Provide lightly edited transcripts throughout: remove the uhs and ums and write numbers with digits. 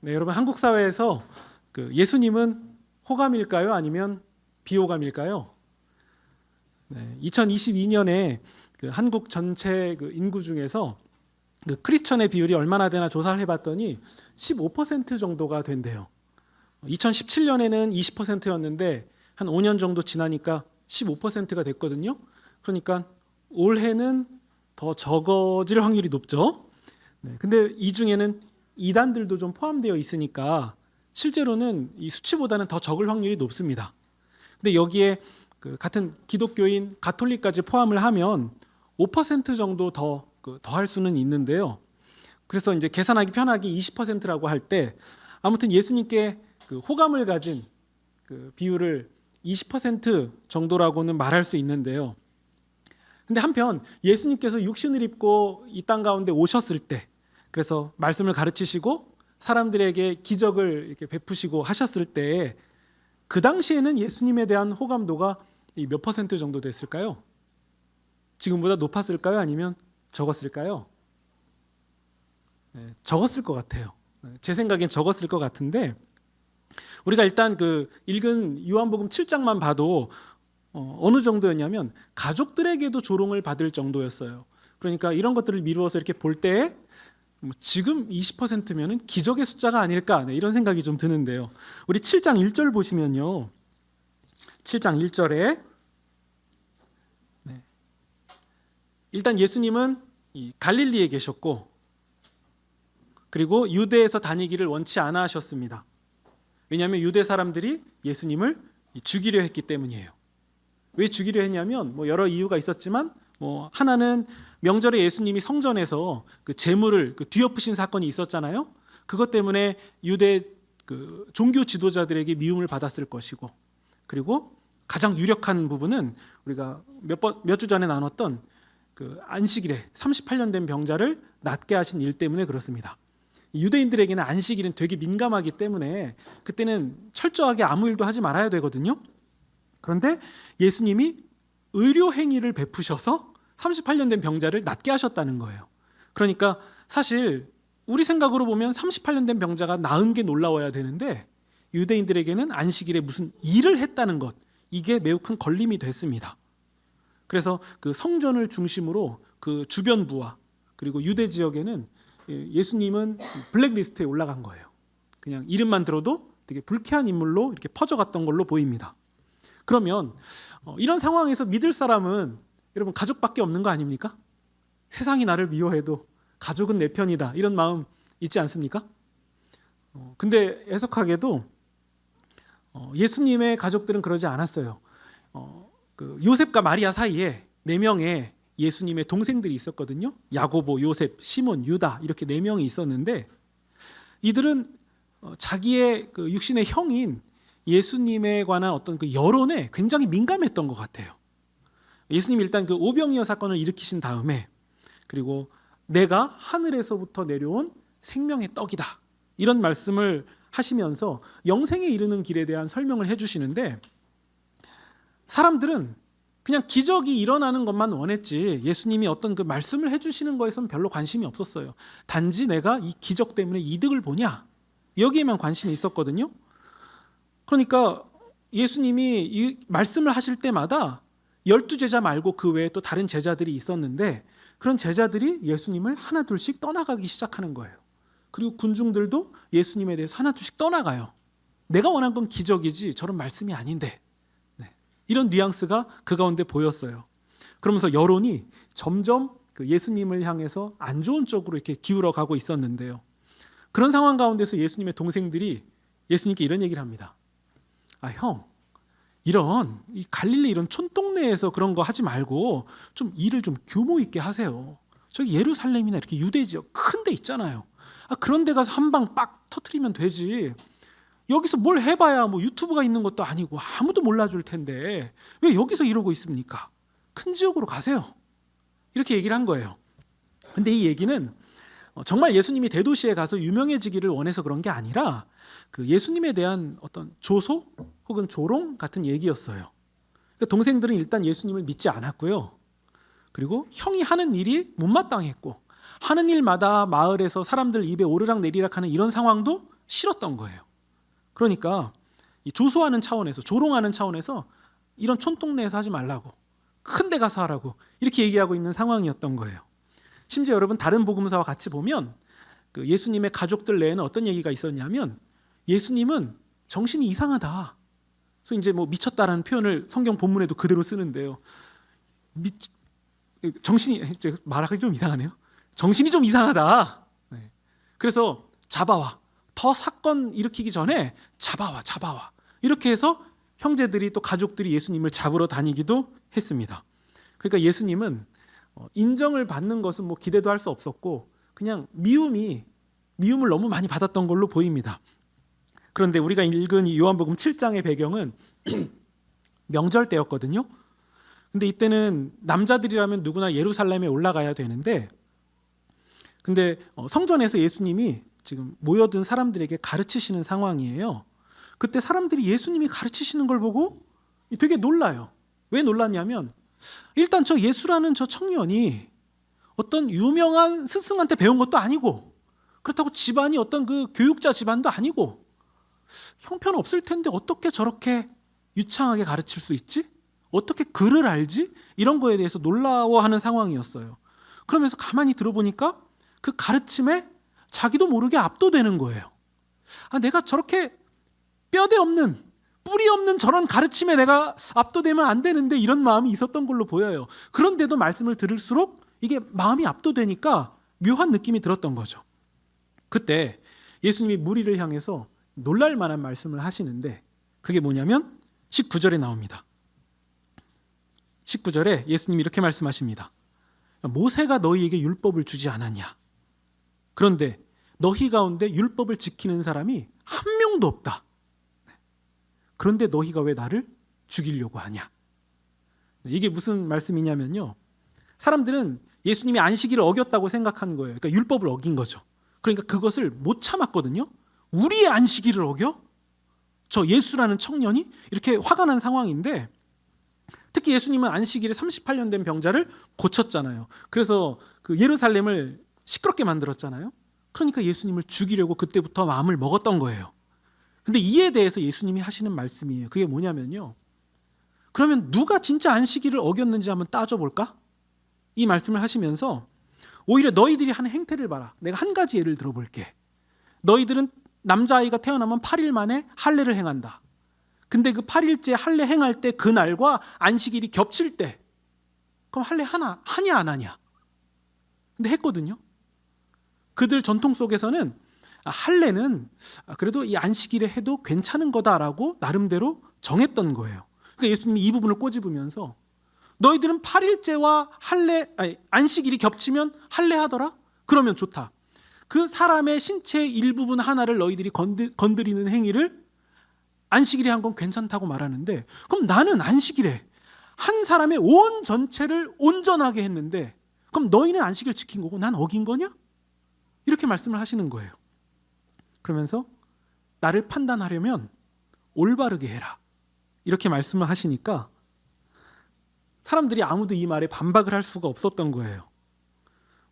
네, 여러분 한국 사회에서 예수님은 호감일까요? 아니면 비호감일까요? 네, 2022년에 한국 전체 인구 중에서 크리스천의 비율이 얼마나 되나 조사를 해봤더니 15% 정도가 된대요. 2017년에는 20%였는데 한 5년 정도 지나니까 15%가 됐거든요. 그러니까 올해는 더 적어질 확률이 높죠. 네, 근데 이 중에는 이단들도 좀 포함되어 있으니까 실제로는 이 수치보다는 더 적을 확률이 높습니다. 근데 여기에 같은 기독교인 가톨릭까지 포함을 하면 5% 정도 더할 수는 있는데요. 그래서 이제 계산하기 편하게 20%라고 할 때 아무튼 예수님께 호감을 가진 비율을 20% 정도라고는 말할 수 있는데요. 근데 한편 예수님께서 육신을 입고 이 땅 가운데 오셨을 때, 그래서 말씀을 가르치시고 사람들에게 기적을 이렇게 베푸시고 하셨을 때 그 당시에는 예수님에 대한 호감도가 몇 퍼센트 정도 됐을까요? 지금보다 높았을까요? 아니면 적었을까요? 네, 적었을 것 같아요. 제 생각엔 적었을 것 같은데, 우리가 일단 읽은 요한복음 7장만 봐도 어느 정도였냐면 가족들에게도 조롱을 받을 정도였어요. 그러니까 이런 것들을 미루어서 이렇게 볼 때 지금 20%면은 기적의 숫자가 아닐까, 이런 생각이 좀 드는데요. 우리 7장 1절 보시면요. 7장 1절에 일단 예수님은 갈릴리에 계셨고, 그리고 유대에서 다니기를 원치 않아 하셨습니다. 왜냐하면 유대 사람들이 예수님을 죽이려 했기 때문이에요. 왜 죽이려 했냐면 여러 이유가 있었지만 하나는 명절에 예수님이 성전에서 제물을 뒤엎으신 사건이 있었잖아요. 그것 때문에 유대 종교 지도자들에게 미움을 받았을 것이고, 그리고 가장 유력한 부분은 우리가 몇 주 전에 나눴던 안식일에 38년 된 병자를 낫게 하신 일 때문에 그렇습니다. 유대인들에게는 안식일은 되게 민감하기 때문에 그때는 철저하게 아무 일도 하지 말아야 되거든요. 그런데 예수님이 의료 행위를 베푸셔서 38년 된 병자를 낫게 하셨다는 거예요. 그러니까 사실 우리 생각으로 보면 38년 된 병자가 나은 게 놀라워야 되는데 유대인들에게는 안식일에 무슨 일을 했다는 것, 이게 매우 큰 걸림이 됐습니다. 그래서 성전을 중심으로 주변부와 그리고 유대 지역에는 예수님은 블랙리스트에 올라간 거예요. 그냥 이름만 들어도 되게 불쾌한 인물로 이렇게 퍼져갔던 걸로 보입니다. 그러면 이런 상황에서 믿을 사람은 여러분 가족밖에 없는 거 아닙니까? 세상이 나를 미워해도 가족은 내 편이다, 이런 마음 있지 않습니까? 근데 애석하게도 예수님의 가족들은 그러지 않았어요. 요셉과 마리아 사이에 4명의 예수님의 동생들이 있었거든요. 야고보, 요셉, 시몬, 유다, 이렇게 4명이 있었는데 이들은 자기의 육신의 형인 예수님에 관한 어떤 여론에 굉장히 민감했던 것 같아요. 예수님이 일단 오병이어 사건을 일으키신 다음에, 그리고 내가 하늘에서부터 내려온 생명의 떡이다, 이런 말씀을 하시면서 영생에 이르는 길에 대한 설명을 해주시는데, 사람들은 그냥 기적이 일어나는 것만 원했지 예수님이 어떤 말씀을 해주시는 거에선 별로 관심이 없었어요. 단지 내가 이 기적 때문에 이득을 보냐, 여기에만 관심이 있었거든요. 그러니까 예수님이 이 말씀을 하실 때마다 12제자 말고 그 외에 또 다른 제자들이 있었는데 그런 제자들이 예수님을 하나둘씩 떠나가기 시작하는 거예요. 그리고 군중들도 예수님에 대해서 하나둘씩 떠나가요. 내가 원한 건 기적이지 저런 말씀이 아닌데, 이런 뉘앙스가 그 가운데 보였어요. 그러면서 여론이 점점 예수님을 향해서 안 좋은 쪽으로 이렇게 기울어 가고 있었는데요. 그런 상황 가운데서 예수님의 동생들이 예수님께 이런 얘기를 합니다. 형, 이런 이 갈릴리 이런 촌동네에서 그런 거 하지 말고 좀 일을 좀 규모 있게 하세요. 저기 예루살렘이나 이렇게 유대 지역 큰 데 있잖아요. 그런 데 가서 한 방 빡 터트리면 되지. 여기서 뭘 해봐야 유튜브가 있는 것도 아니고 아무도 몰라줄 텐데 왜 여기서 이러고 있습니까? 큰 지역으로 가세요. 이렇게 얘기를 한 거예요. 근데 이 얘기는 정말 예수님이 대도시에 가서 유명해지기를 원해서 그런 게 아니라 예수님에 대한 어떤 조소 혹은 조롱 같은 얘기였어요. 그러니까 동생들은 일단 예수님을 믿지 않았고요. 그리고 형이 하는 일이 못마땅했고 하는 일마다 마을에서 사람들 입에 오르락 내리락 하는 이런 상황도 싫었던 거예요. 그러니까 이 조소하는 차원에서, 조롱하는 차원에서 이런 촌동네에서 하지 말라고, 큰 데 가서 하라고 이렇게 얘기하고 있는 상황이었던 거예요. 심지어 여러분 다른 복음서와 같이 보면 그 예수님의 가족들 내에는 어떤 얘기가 있었냐면 예수님은 정신이 이상하다. 그래서 이제 뭐 미쳤다라는 표현을 성경 본문에도 그대로 쓰는데요. 정신이, 말하기 좀 이상하네요. 정신이 좀 이상하다. 네. 그래서 잡아와. 더 사건 일으키기 전에 잡아와. 이렇게 해서 형제들이 또 가족들이 예수님을 잡으러 다니기도 했습니다. 그러니까 예수님은 인정을 받는 것은 뭐 기대도 할 수 없었고 그냥 미움을 너무 많이 받았던 걸로 보입니다. 그런데 우리가 읽은 이 요한복음 7장의 배경은 명절 때였거든요. 근데 이때는 남자들이라면 누구나 예루살렘에 올라가야 되는데, 근데 성전에서 예수님이 지금 모여든 사람들에게 가르치시는 상황이에요. 그때 사람들이 예수님이 가르치시는 걸 보고 되게 놀라요. 왜 놀랐냐면 일단 저 예수라는 저 청년이 어떤 유명한 스승한테 배운 것도 아니고, 그렇다고 집안이 어떤 그 교육자 집안도 아니고 형편없을 텐데 어떻게 저렇게 유창하게 가르칠 수 있지? 어떻게 글을 알지? 이런 거에 대해서 놀라워하는 상황이었어요. 그러면서 가만히 들어보니까 그 가르침에 자기도 모르게 압도되는 거예요. 내가 저렇게 뼈대 없는, 뿌리 없는 저런 가르침에 내가 압도되면 안 되는데, 이런 마음이 있었던 걸로 보여요. 그런데도 말씀을 들을수록 이게 마음이 압도되니까 묘한 느낌이 들었던 거죠. 그때 예수님이 무리를 향해서 놀랄 만한 말씀을 하시는데, 그게 뭐냐면 19절에 나옵니다. 19절에 예수님이 이렇게 말씀하십니다. 모세가 너희에게 율법을 주지 않았냐? 그런데 너희 가운데 율법을 지키는 사람이 한 명도 없다. 그런데 너희가 왜 나를 죽이려고 하냐? 이게 무슨 말씀이냐면요, 사람들은 예수님이 안식일을 어겼다고 생각한 거예요. 그러니까 율법을 어긴 거죠. 그러니까 그것을 못 참았거든요. 우리의 안식일을 어겨? 저 예수라는 청년이? 이렇게 화가 난 상황인데, 특히 예수님은 안식일에 38년 된 병자를 고쳤잖아요. 그래서 그 예루살렘을 시끄럽게 만들었잖아요. 그러니까 예수님을 죽이려고 그때부터 마음을 먹었던 거예요. 근데 이에 대해서 예수님이 하시는 말씀이에요. 그게 뭐냐면요, 그러면 누가 진짜 안식일을 어겼는지 한번 따져볼까? 이 말씀을 하시면서 오히려 너희들이 하는 행태를 봐라. 내가 한 가지 예를 들어볼게. 너희들은 남자아이가 태어나면 8일 만에 할례를 행한다. 근데 그 8일째 할례 행할 때 그날과 안식일이 겹칠 때 그럼 할례 하냐 안 하냐? 근데 했거든요. 그들 전통 속에서는 할례는 그래도 이 안식일에 해도 괜찮은 거다라고 나름대로 정했던 거예요. 그러니까 예수님이 이 부분을 꼬집으면서 너희들은 8일째와 안식일이 겹치면 할례하더라? 그러면 좋다. 그 사람의 신체의 일부분 하나를 너희들이 건드리는 행위를 안식일에 한 건 괜찮다고 말하는데, 그럼 나는 안식일에 한 사람의 온 전체를 온전하게 했는데 그럼 너희는 안식일 지킨 거고 난 어긴 거냐? 이렇게 말씀을 하시는 거예요. 그러면서 나를 판단하려면 올바르게 해라, 이렇게 말씀을 하시니까 사람들이 아무도 이 말에 반박을 할 수가 없었던 거예요.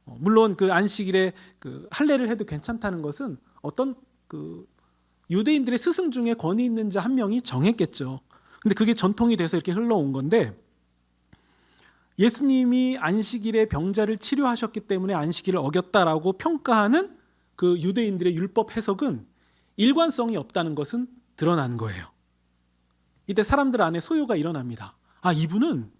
물론 그 안식일에 그 할례를 해도 괜찮다는 것은 어떤 그 유대인들의 스승 중에 권위 있는 자 한 명이 정했겠죠. 근데 그게 전통이 돼서 이렇게 흘러온 건데, 예수님이 안식일에 병자를 치료하셨기 때문에 안식일을 어겼다라고 평가하는 그 유대인들의 율법 해석은 일관성이 없다는 것은 드러난 거예요. 이때 사람들 안에 소요가 일어납니다. 이분은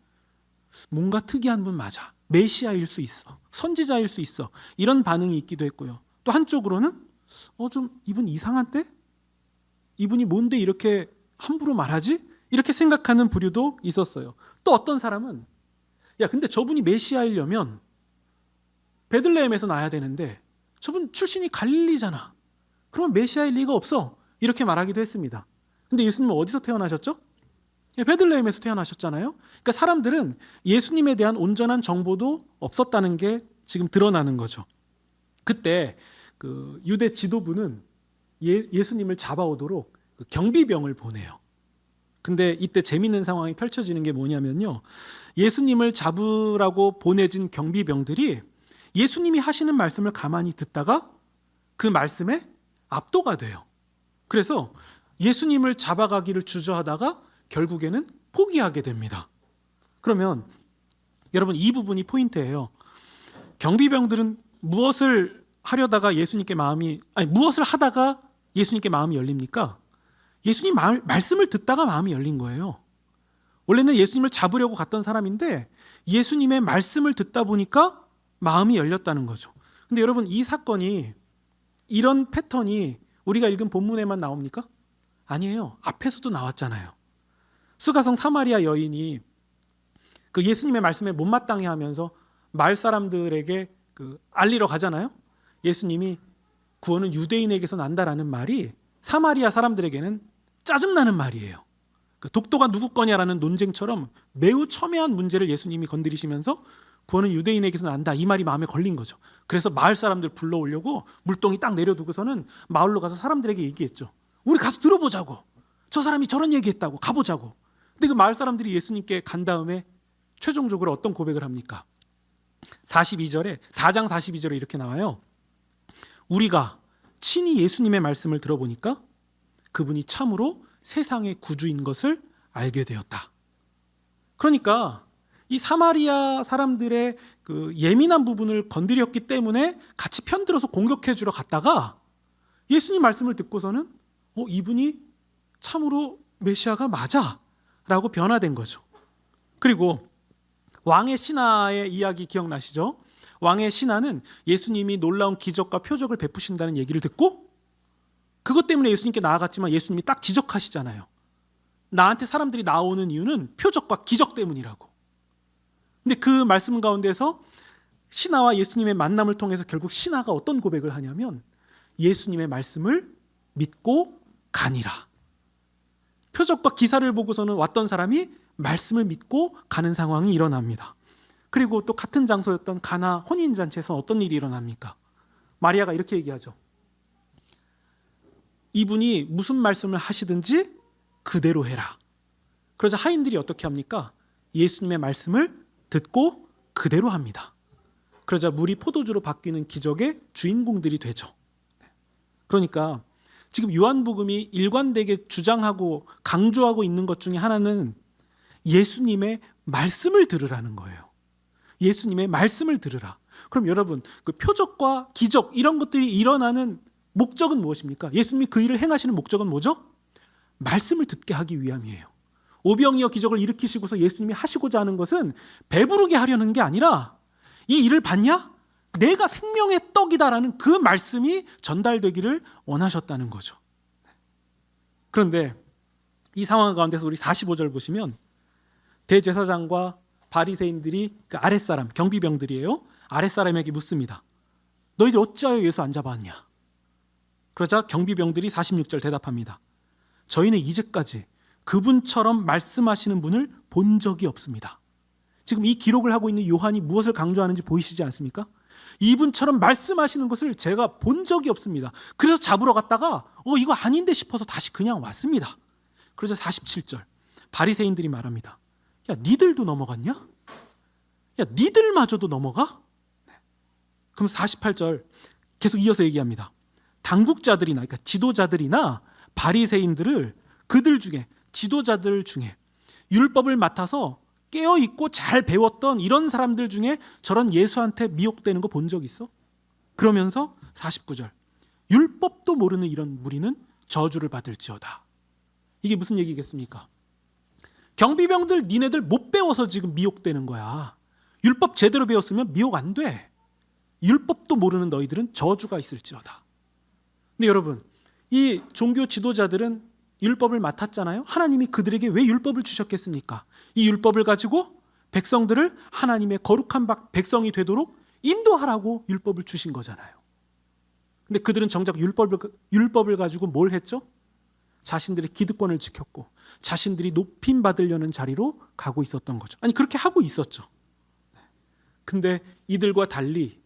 뭔가 특이한 분 맞아. 메시아일 수 있어. 선지자일 수 있어. 이런 반응이 있기도 했고요. 또 한쪽으로는 좀 이분 이상한데? 이분이 뭔데 이렇게 함부로 말하지? 이렇게 생각하는 부류도 있었어요. 또 어떤 사람은 근데 저분이 메시아이려면 베들레헴에서 나야 되는데 저분 출신이 갈릴리잖아. 그러면 메시아일 리가 없어. 이렇게 말하기도 했습니다. 근데 예수님은 어디서 태어나셨죠? 베들레헴에서 태어나셨잖아요. 그러니까 사람들은 예수님에 대한 온전한 정보도 없었다는 게 지금 드러나는 거죠. 그때 그 유대 지도부는 예수님을 잡아오도록 그 경비병을 보내요. 근데 이때 재밌는 상황이 펼쳐지는 게 뭐냐면요, 예수님을 잡으라고 보내진 경비병들이 예수님이 하시는 말씀을 가만히 듣다가 그 말씀에 압도가 돼요. 그래서 예수님을 잡아가기를 주저하다가 결국에는 포기하게 됩니다. 그러면 여러분, 이 부분이 포인트예요. 경비병들은 무엇을 하려다가 무엇을 하다가 예수님께 마음이 열립니까? 예수님 말씀을 듣다가 마음이 열린 거예요. 원래는 예수님을 잡으려고 갔던 사람인데 예수님의 말씀을 듣다 보니까 마음이 열렸다는 거죠. 근데 여러분, 이 사건이, 이런 패턴이 우리가 읽은 본문에만 나옵니까? 아니에요. 앞에서도 나왔잖아요. 수가성 사마리아 여인이 그 예수님의 말씀에 못마땅해 하면서 마을 사람들에게 알리러 가잖아요. 예수님이 구원은 유대인에게서 난다라는 말이 사마리아 사람들에게는 짜증나는 말이에요. 독도가 누구 거냐라는 논쟁처럼 매우 첨예한 문제를 예수님이 건드리시면서 구원은 유대인에게서 난다, 이 말이 마음에 걸린 거죠. 그래서 마을 사람들 불러오려고 물동이 딱 내려두고서는 마을로 가서 사람들에게 얘기했죠. 우리 가서 들어보자고. 저 사람이 저런 얘기했다고. 가보자고. 근데 그 마을 사람들이 예수님께 간 다음에 최종적으로 어떤 고백을 합니까? 4장 42절에 이렇게 나와요. 우리가 친히 예수님의 말씀을 들어보니까 그분이 참으로 세상의 구주인 것을 알게 되었다. 그러니까 이 사마리아 사람들의 그 예민한 부분을 건드렸기 때문에 같이 편들어서 공격해 주러 갔다가 예수님 말씀을 듣고서는 이분이 참으로 메시아가 맞아 라고 변화된 거죠. 그리고 왕의 신하의 이야기 기억나시죠? 왕의 신하는 예수님이 놀라운 기적과 표적을 베푸신다는 얘기를 듣고 그것 때문에 예수님께 나아갔지만 예수님이 딱 지적하시잖아요. 나한테 사람들이 나오는 이유는 표적과 기적 때문이라고. 근데 그 말씀 가운데서 신하와 예수님의 만남을 통해서 결국 신하가 어떤 고백을 하냐면 예수님의 말씀을 믿고 가니라. 표적과 기사를 보고서는 왔던 사람이 말씀을 믿고 가는 상황이 일어납니다. 그리고 또 같은 장소였던 가나 혼인잔치에서 어떤 일이 일어납니까? 마리아가 이렇게 얘기하죠. 이분이 무슨 말씀을 하시든지 그대로 해라. 그러자 하인들이 어떻게 합니까? 예수님의 말씀을 듣고 그대로 합니다. 그러자 물이 포도주로 바뀌는 기적의 주인공들이 되죠. 그러니까 지금 요한복음이 일관되게 주장하고 강조하고 있는 것 중에 하나는 예수님의 말씀을 들으라는 거예요. 예수님의 말씀을 들으라. 그럼 여러분, 그 표적과 기적 이런 것들이 일어나는 목적은 무엇입니까? 예수님이 그 일을 행하시는 목적은 뭐죠? 말씀을 듣게 하기 위함이에요. 오병이어 기적을 일으키시고서 예수님이 하시고자 하는 것은 배부르게 하려는 게 아니라 이 일을 봤냐? 내가 생명의 떡이다라는 그 말씀이 전달되기를 원하셨다는 거죠. 그런데 이 상황 가운데서 우리 45절 보시면 대제사장과 바리새인들이 그 아랫사람, 경비병들이에요. 아랫사람에게 묻습니다. 너희들 어찌하여 예수 안 잡아왔냐? 그러자 경비병들이 46절 대답합니다. 저희는 이제까지 그분처럼 말씀하시는 분을 본 적이 없습니다. 지금 이 기록을 하고 있는 요한이 무엇을 강조하는지 보이시지 않습니까? 이분처럼 말씀하시는 것을 제가 본 적이 없습니다. 그래서 잡으러 갔다가 이거 아닌데 싶어서 다시 그냥 왔습니다. 그러자 47절 바리새인들이 말합니다. 야, 니들도 넘어갔냐? 야, 니들마저도 넘어가? 그럼 48절 계속 이어서 얘기합니다. 당국자들이나, 그러니까 지도자들이나 바리새인들을 그들 중에, 지도자들 중에 율법을 맡아서 깨어있고 잘 배웠던 이런 사람들 중에 저런 예수한테 미혹되는 거 본 적 있어? 그러면서 49절 율법도 모르는 이런 무리는 저주를 받을지어다. 이게 무슨 얘기겠습니까? 경비병들 니네들 못 배워서 지금 미혹되는 거야. 율법 제대로 배웠으면 미혹 안 돼. 율법도 모르는 너희들은 저주가 있을지어다. 근데 여러분, 이 종교 지도자들은 율법을 맡았잖아요. 하나님이 그들에게 왜 율법을 주셨겠습니까? 이 율법을 가지고 백성들을 하나님의 거룩한 백성이 되도록 인도하라고 율법을 주신 거잖아요. 근데 그들은 정작 율법을 가지고 뭘 했죠? 자신들의 기득권을 지켰고 자신들이 높임 받으려는 자리로 가고 있었던 거죠. 아니, 그렇게 하고 있었죠. 근데 이들과 달리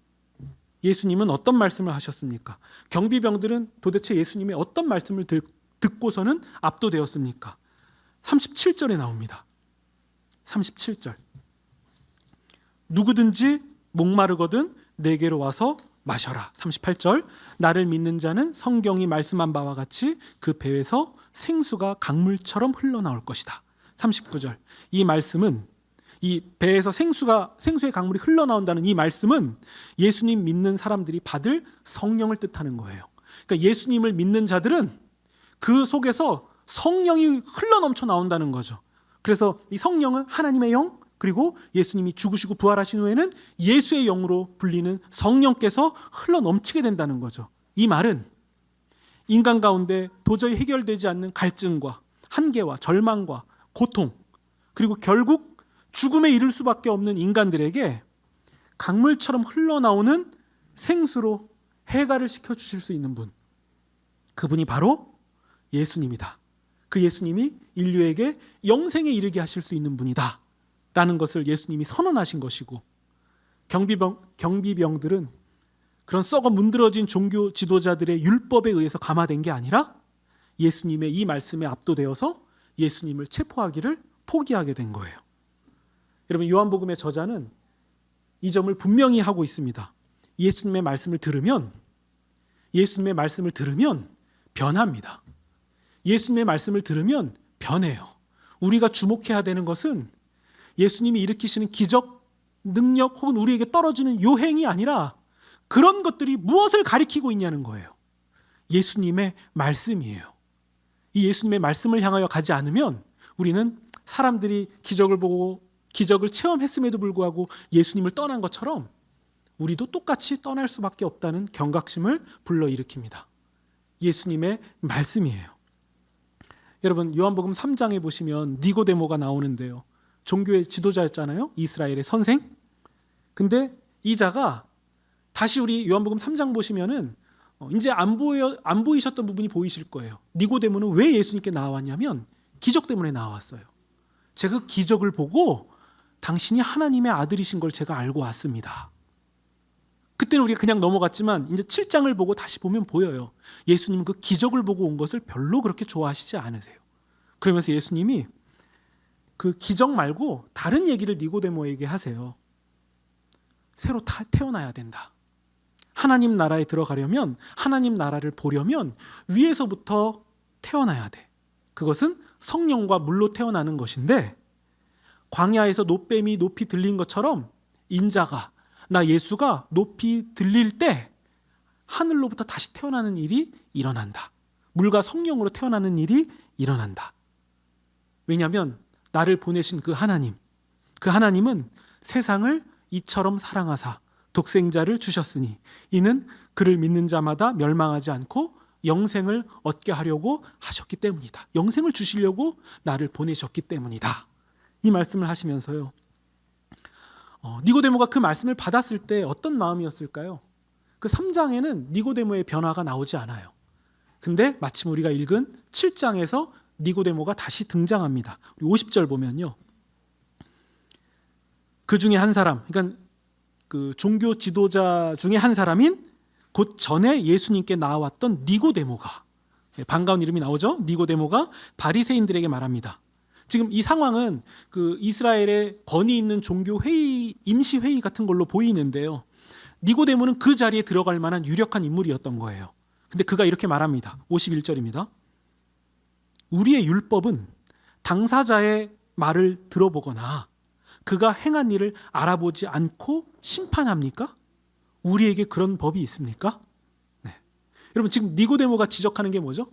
예수님은 어떤 말씀을 하셨습니까? 경비병들은 도대체 예수님의 어떤 말씀을 듣고서는 압도되었습니까? 37절에 나옵니다. 37절 누구든지 목마르거든 내게로 와서 마셔라. 38절, 나를 믿는 자는 성경이 말씀한 바와 같이 그 배에서 생수가 강물처럼 흘러나올 것이다. 39절, 이 말씀은, 이 배에서 생수의 강물이 흘러나온다는 이 말씀은 예수님 믿는 사람들이 받을 성령을 뜻하는 거예요. 그러니까 예수님을 믿는 자들은 그 속에서 성령이 흘러넘쳐 나온다는 거죠. 그래서 이 성령은 하나님의 영, 그리고 예수님이 죽으시고 부활하신 후에는 예수의 영으로 불리는 성령께서 흘러넘치게 된다는 거죠. 이 말은 인간 가운데 도저히 해결되지 않는 갈증과 한계와 절망과 고통, 그리고 결국 죽음에 이를 수밖에 없는 인간들에게 강물처럼 흘러나오는 생수로 해결을 시켜주실 수 있는 분, 그분이 바로 예수님이다. 그 예수님이 인류에게 영생에 이르게 하실 수 있는 분이다 라는 것을 예수님이 선언하신 것이고, 경비병들은 그런 썩어 문드러진 종교 지도자들의 율법에 의해서 감화된 게 아니라 예수님의 이 말씀에 압도되어서 예수님을 체포하기를 포기하게 된 거예요. 여러분, 요한복음의 저자는 이 점을 분명히 하고 있습니다. 예수님의 말씀을 들으면 변합니다. 예수님의 말씀을 들으면 변해요. 우리가 주목해야 되는 것은 예수님이 일으키시는 기적, 능력 혹은 우리에게 떨어지는 요행이 아니라 그런 것들이 무엇을 가리키고 있냐는 거예요. 예수님의 말씀이에요. 이 예수님의 말씀을 향하여 가지 않으면 우리는 사람들이 기적을 보고 기적을 체험했음에도 불구하고 예수님을 떠난 것처럼 우리도 똑같이 떠날 수밖에 없다는 경각심을 불러일으킵니다. 예수님의 말씀이에요. 여러분, 요한복음 3장에 보시면 니고데모가 나오는데요. 종교의 지도자였잖아요. 이스라엘의 선생. 근데 이 자가 다시 우리 요한복음 3장 보시면은 이제 안 보이셨던 부분이 보이실 거예요. 니고데모는 왜 예수님께 나왔냐면 기적 때문에 나왔어요. 제가 그 기적을 보고 당신이 하나님의 아들이신 걸 제가 알고 왔습니다. 그때는 우리가 그냥 넘어갔지만 이제 7장을 보고 다시 보면 보여요. 예수님은 그 기적을 보고 온 것을 별로 그렇게 좋아하시지 않으세요. 그러면서 예수님이 그 기적 말고 다른 얘기를 니고데모에게 하세요. 새로 태어나야 된다. 하나님 나라에 들어가려면, 하나님 나라를 보려면 위에서부터 태어나야 돼. 그것은 성령과 물로 태어나는 것인데, 광야에서 놋뱀이 높이 들린 것처럼 인자가, 나 예수가 높이 들릴 때 하늘로부터 다시 태어나는 일이 일어난다. 물과 성령으로 태어나는 일이 일어난다. 왜냐하면 나를 보내신 그 하나님은 세상을 이처럼 사랑하사 독생자를 주셨으니 이는 그를 믿는 자마다 멸망하지 않고 영생을 얻게 하려고 하셨기 때문이다. 영생을 주시려고 나를 보내셨기 때문이다. 이 말씀을 하시면서요, 니고데모가 그 말씀을 받았을 때 어떤 마음이었을까요? 그 3장에는 니고데모의 변화가 나오지 않아요. 근데 마침 우리가 읽은 7장에서 니고데모가 다시 등장합니다. 우리 50절 보면요, 그 중에 한 사람, 그러니까 그 종교 지도자 중에 한 사람인 곧 전에 예수님께 나왔던 니고데모가, 반가운 이름이 나오죠. 니고데모가 바리새인들에게 말합니다. 지금 이 상황은 그 이스라엘의 권위 있는 종교 회의, 임시 회의 같은 걸로 보이는데요. 니고데모는 그 자리에 들어갈 만한 유력한 인물이었던 거예요. 근데 그가 이렇게 말합니다. 51절입니다. 우리의 율법은 당사자의 말을 들어보거나 그가 행한 일을 알아보지 않고 심판합니까? 우리에게 그런 법이 있습니까? 네. 여러분, 지금 니고데모가 지적하는 게 뭐죠?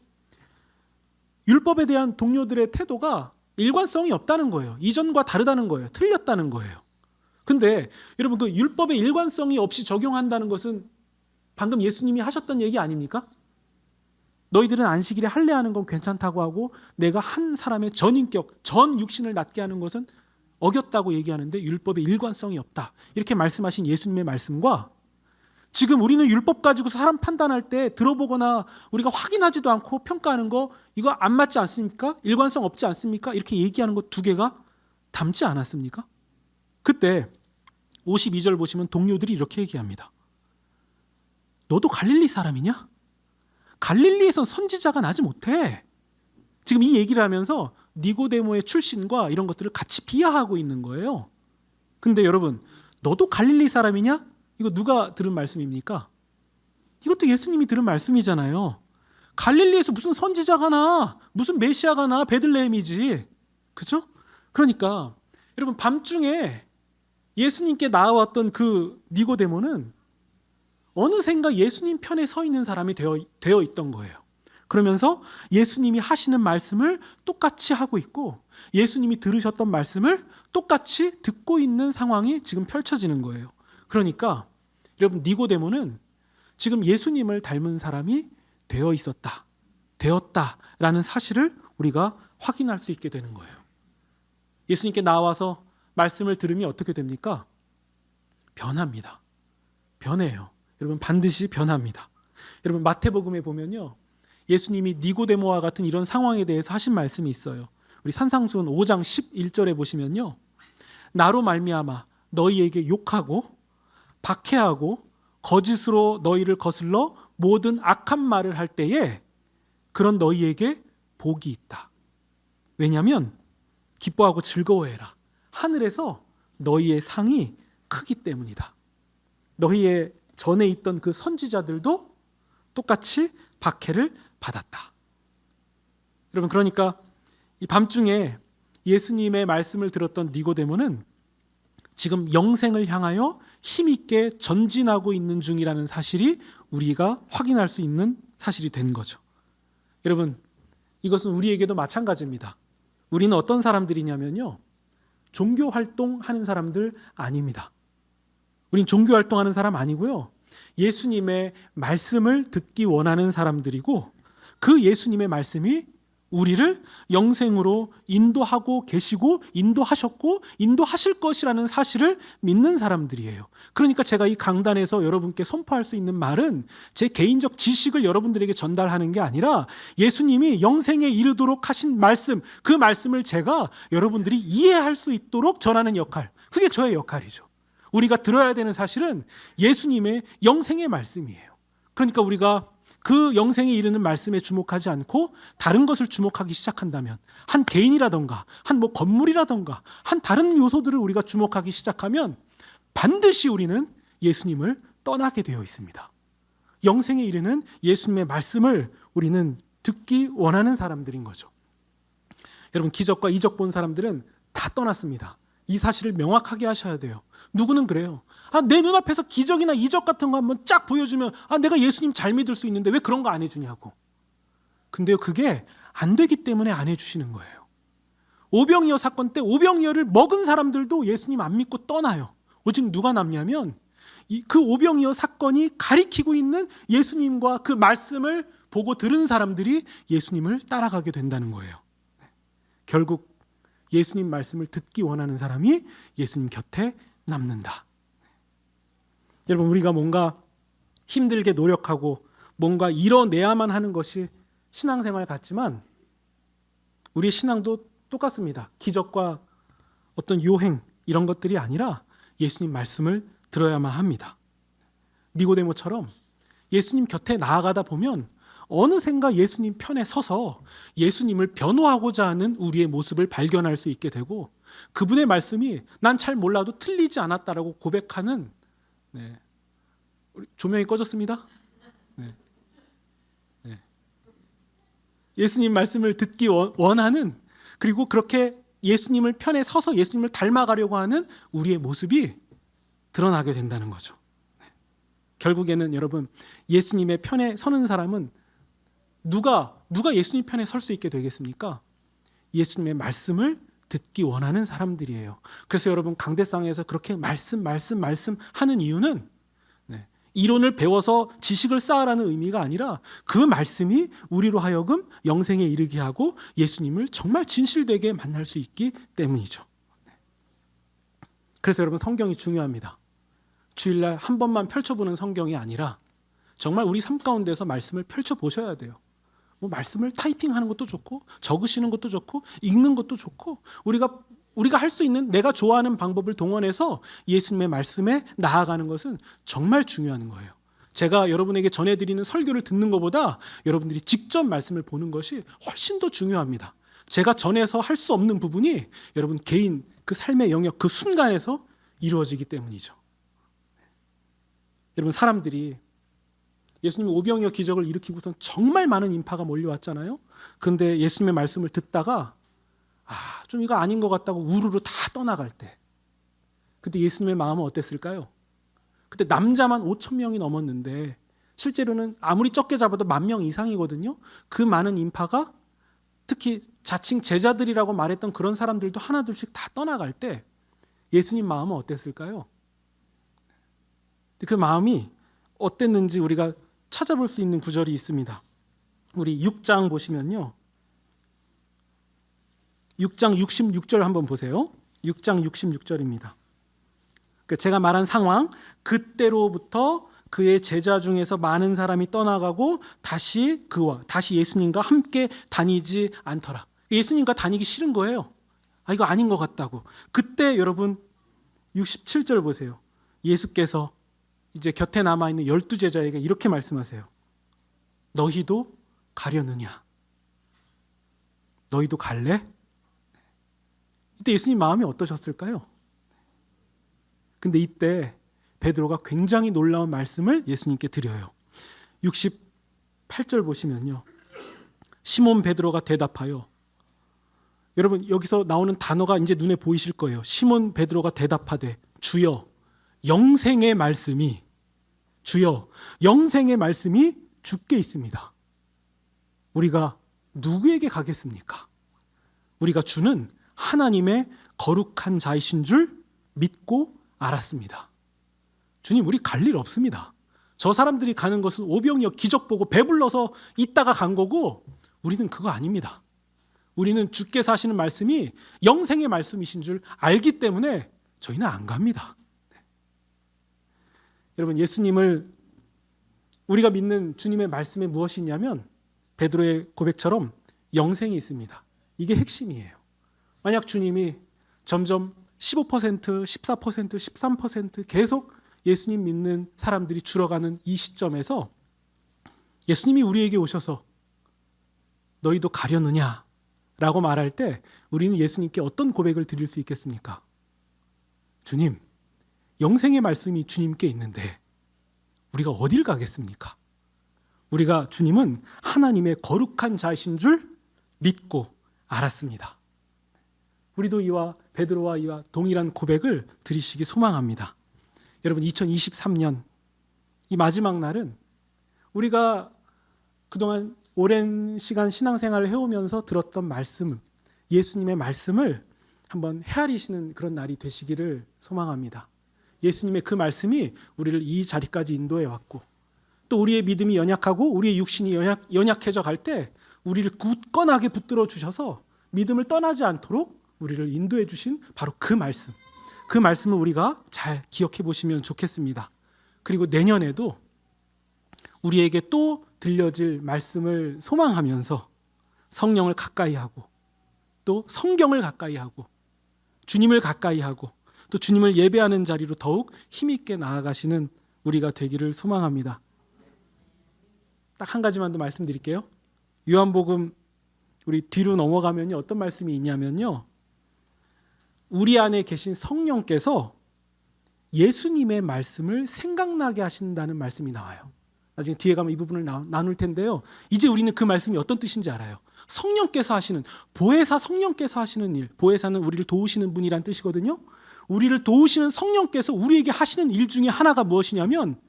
율법에 대한 동료들의 태도가 일관성이 없다는 거예요. 이전과 다르다는 거예요. 틀렸다는 거예요. 근데 여러분, 그 율법의 일관성이 없이 적용한다는 것은 방금 예수님이 하셨던 얘기 아닙니까? 너희들은 안식일에 할례하는 건 괜찮다고 하고 내가 한 사람의 전인격, 전 육신을 낫게 하는 것은 어겼다고 얘기하는데 율법의 일관성이 없다. 이렇게 말씀하신 예수님의 말씀과 지금 우리는 율법 가지고 사람 판단할 때 들어보거나 우리가 확인하지도 않고 평가하는 거 이거 안 맞지 않습니까? 일관성 없지 않습니까? 이렇게 얘기하는 것 두 개가 닮지 않았습니까? 그때 52절 보시면 동료들이 이렇게 얘기합니다. 너도 갈릴리 사람이냐? 갈릴리에선 선지자가 나지 못해. 지금 이 얘기를 하면서 니고데모의 출신과 이런 것들을 같이 비하하고 있는 거예요. 근데 여러분, 너도 갈릴리 사람이냐? 이거 누가 들은 말씀입니까? 이것도 예수님이 들은 말씀이잖아요. 갈릴리에서 무슨 선지자가 나, 무슨 메시아가 나, 베들레헴이지. 그렇죠? 그러니까 여러분, 밤중에 예수님께 나와왔던 그 니고데모는 어느샌가 예수님 편에 서 있는 사람이 되어 있던 거예요. 그러면서 예수님이 하시는 말씀을 똑같이 하고 있고 예수님이 들으셨던 말씀을 똑같이 듣고 있는 상황이 지금 펼쳐지는 거예요. 그러니까 여러분, 니고데모는 지금 예수님을 닮은 사람이 되었다라는 사실을 우리가 확인할 수 있게 되는 거예요. 예수님께 나와서 말씀을 들으면 어떻게 됩니까? 변합니다. 변해요. 여러분, 반드시 변합니다. 여러분, 마태복음에 보면요, 예수님이 니고데모와 같은 이런 상황에 대해서 하신 말씀이 있어요. 우리 산상수훈 5장 11절에 보시면요, 나로 말미암아 너희에게 욕하고 박해하고 거짓으로 너희를 거슬러 모든 악한 말을 할 때에 그런 너희에게 복이 있다. 왜냐하면 기뻐하고 즐거워해라. 하늘에서 너희의 상이 크기 때문이다. 너희의 전에 있던 그 선지자들도 똑같이 박해를 받았다. 여러분, 그러니까 이 밤중에 예수님의 말씀을 들었던 니고데모는 지금 영생을 향하여 힘있게 전진하고 있는 중이라는 사실이 우리가 확인할 수 있는 사실이 된 거죠. 여러분, 이것은 우리에게도 마찬가지입니다. 우리는 어떤 사람들이냐면요, 종교 활동하는 사람들 아닙니다. 우린 종교 활동하는 사람 아니고요, 예수님의 말씀을 듣기 원하는 사람들이고 그 예수님의 말씀이 우리를 영생으로 인도하고 계시고 인도하셨고 인도하실 것이라는 사실을 믿는 사람들이에요. 그러니까 제가 이 강단에서 여러분께 선포할 수 있는 말은 제 개인적 지식을 여러분들에게 전달하는 게 아니라 예수님이 영생에 이르도록 하신 말씀, 그 말씀을 제가 여러분들이 이해할 수 있도록 전하는 역할, 그게 저의 역할이죠. 우리가 들어야 되는 사실은 예수님의 영생의 말씀이에요. 그러니까 우리가 그 영생에 이르는 말씀에 주목하지 않고 다른 것을 주목하기 시작한다면, 한 개인이라던가 한 건물이라던가 한 다른 요소들을 우리가 주목하기 시작하면 반드시 우리는 예수님을 떠나게 되어 있습니다. 영생에 이르는 예수님의 말씀을 우리는 듣기 원하는 사람들인 거죠. 여러분, 기적과 이적 본 사람들은 다 떠났습니다. 이 사실을 명확하게 하셔야 돼요. 누구는 그래요. 내 눈앞에서 기적이나 이적 같은 거 한번 쫙 보여주면 내가 예수님 잘 믿을 수 있는데 왜 그런 거 안 해주냐고. 근데요, 그게 안 되기 때문에 안 해주시는 거예요. 오병이어 사건 때 오병이어를 먹은 사람들도 예수님 안 믿고 떠나요. 오직 누가 남냐면 그 오병이어 사건이 가리키고 있는 예수님과 그 말씀을 보고 들은 사람들이 예수님을 따라가게 된다는 거예요. 결국 예수님 말씀을 듣기 원하는 사람이 예수님 곁에 남는다. 여러분, 우리가 뭔가 힘들게 노력하고 뭔가 이뤄내야만 하는 것이 신앙생활 같지만 우리의 신앙도 똑같습니다. 기적과 어떤 요행 이런 것들이 아니라 예수님 말씀을 들어야만 합니다. 니고데모처럼 예수님 곁에 나아가다 보면 어느샌가 예수님 편에 서서 예수님을 변호하고자 하는 우리의 모습을 발견할 수 있게 되고 그분의 말씀이 난 잘 몰라도 틀리지 않았다라고 고백하는, 우리 조명이 꺼졌습니다. 예수님 말씀을 듣기 원하는, 그리고 그렇게 예수님을 편에 서서 예수님을 닮아가려고 하는 우리의 모습이 드러나게 된다는 거죠. 결국에는 여러분, 예수님의 편에 서는 사람은 누가 예수님 편에 설 수 있게 되겠습니까? 예수님의 말씀을 듣기 원하는 사람들이에요. 그래서 여러분, 강대상에서 그렇게 말씀 하는 이유는 이론을 배워서 지식을 쌓으라는 의미가 아니라 그 말씀이 우리로 하여금 영생에 이르게 하고 예수님을 정말 진실되게 만날 수 있기 때문이죠. 그래서 여러분, 성경이 중요합니다. 주일날 한 번만 펼쳐보는 성경이 아니라 정말 우리 삶 가운데서 말씀을 펼쳐보셔야 돼요. 말씀을 타이핑하는 것도 좋고 적으시는 것도 좋고 읽는 것도 좋고 우리가 할 수 있는 내가 좋아하는 방법을 동원해서 예수님의 말씀에 나아가는 것은 정말 중요한 거예요. 제가 여러분에게 전해드리는 설교를 듣는 것보다 여러분들이 직접 말씀을 보는 것이 훨씬 더 중요합니다. 제가 전해서 할 수 없는 부분이 여러분 개인 그 삶의 영역 그 순간에서 이루어지기 때문이죠. 여러분, 사람들이 예수님이 오병이어 기적을 일으키고선 정말 많은 인파가 몰려왔잖아요. 그런데 예수님의 말씀을 듣다가 좀 이거 아닌 것 같다고 우르르 다 떠나갈 때, 그때 예수님의 마음은 어땠을까요? 그때 남자만 5천 명이 넘었는데 실제로는 아무리 적게 잡아도 10,000명 이상이거든요. 그 많은 인파가 특히 자칭 제자들이라고 말했던 그런 사람들도 하나둘씩 다 떠나갈 때 예수님 마음은 어땠을까요? 그 마음이 어땠는지 우리가 찾아볼 수 있는 구절이 있습니다. 우리 6장 보시면요, 6장 66절 한번 보세요. 6장 66절입니다. 제가 말한 상황, 그때로부터 그의 제자 중에서 많은 사람이 떠나가고 다시 예수님과 함께 다니지 않더라. 예수님과 다니기 싫은 거예요. 이거 아닌 것 같다고. 그때 여러분 67절 보세요. 예수께서 이제 곁에 남아있는 12제자에게 이렇게 말씀하세요. 너희도 가려느냐? 너희도 갈래? 이때 예수님 마음이 어떠셨을까요? 근데 이때 베드로가 굉장히 놀라운 말씀을 예수님께 드려요. 68절 보시면요, 시몬 베드로가 대답하여, 여러분 여기서 나오는 단어가 이제 눈에 보이실 거예요. 시몬 베드로가 대답하되 주여 영생의 말씀이 주께 있습니다. 우리가 누구에게 가겠습니까? 우리가 주는 하나님의 거룩한 자이신 줄 믿고 알았습니다. 주님, 우리 갈 일 없습니다. 저 사람들이 가는 것은 오병이어 기적 보고 배불러서 있다가 간 거고, 우리는 그거 아닙니다. 우리는 주께서 하시는 말씀이 영생의 말씀이신 줄 알기 때문에 저희는 안 갑니다. 여러분, 예수님을 우리가 믿는 주님의 말씀에 무엇이 있냐면 베드로의 고백처럼 영생이 있습니다. 이게 핵심이에요. 만약 주님이 점점 15%, 14%, 13% 계속 예수님 믿는 사람들이 줄어가는 이 시점에서 예수님이 우리에게 오셔서 너희도 가려느냐? 라고 말할 때 우리는 예수님께 어떤 고백을 드릴 수 있겠습니까? 주님, 영생의 말씀이 주님께 있는데 우리가 어딜 가겠습니까? 우리가 주님은 하나님의 거룩한 자이신 줄 믿고 알았습니다. 우리도 이와 베드로와 이와 동일한 고백을 드리시기 소망합니다. 여러분, 2023년 이 마지막 날은 우리가 그동안 오랜 시간 신앙생활을 해오면서 들었던 말씀, 예수님의 말씀을 한번 헤아리시는 그런 날이 되시기를 소망합니다. 예수님의 그 말씀이 우리를 이 자리까지 인도해 왔고, 또 우리의 믿음이 연약하고 우리의 육신이 연약해져 갈 때 우리를 굳건하게 붙들어 주셔서 믿음을 떠나지 않도록 우리를 인도해 주신 바로 그 말씀, 그 말씀을 우리가 잘 기억해 보시면 좋겠습니다. 그리고 내년에도 우리에게 또 들려질 말씀을 소망하면서 성령을 가까이 하고, 또 성경을 가까이 하고, 주님을 가까이 하고, 또 주님을 예배하는 자리로 더욱 힘있게 나아가시는 우리가 되기를 소망합니다. 딱 한 가지만 더 말씀드릴게요. 요한복음 우리 뒤로 넘어가면 어떤 말씀이 있냐면요, 우리 안에 계신 성령께서 예수님의 말씀을 생각나게 하신다는 말씀이 나와요. 나중에 뒤에 가면 이 부분을 나눌 텐데요, 이제 우리는 그 말씀이 어떤 뜻인지 알아요. 성령께서 하시는, 보혜사 성령께서 하시는 일, 보혜사는 우리를 도우시는 분이란 뜻이거든요. 우리를 도우시는 성령께서 우리에게 하시는 일 중에 하나가 무엇이냐면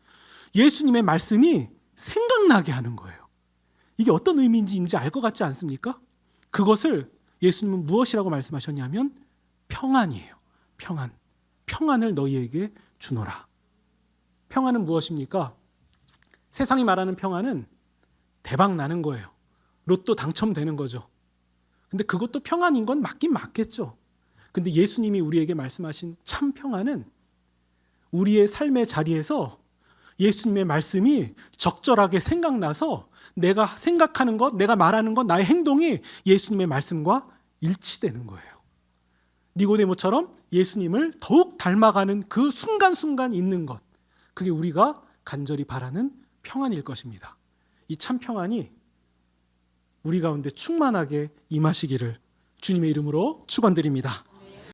예수님의 말씀이 생각나게 하는 거예요. 이게 어떤 의미인지 알 것 같지 않습니까? 그것을 예수님은 무엇이라고 말씀하셨냐면 평안이에요. 평안. 평안을 너희에게 주노라. 평안은 무엇입니까? 세상이 말하는 평안은 대박 나는 거예요. 로또 당첨되는 거죠. 근데 그것도 평안인 건 맞긴 맞겠죠. 근데 예수님이 우리에게 말씀하신 참 평안은 우리의 삶의 자리에서 예수님의 말씀이 적절하게 생각나서 내가 생각하는 것, 내가 말하는 것, 나의 행동이 예수님의 말씀과 일치되는 거예요. 니고데모처럼 예수님을 더욱 닮아가는 그 순간순간 있는 것, 그게 우리가 간절히 바라는 평안일 것입니다. 이 참 평안이 우리 가운데 충만하게 임하시기를 주님의 이름으로 축원드립니다.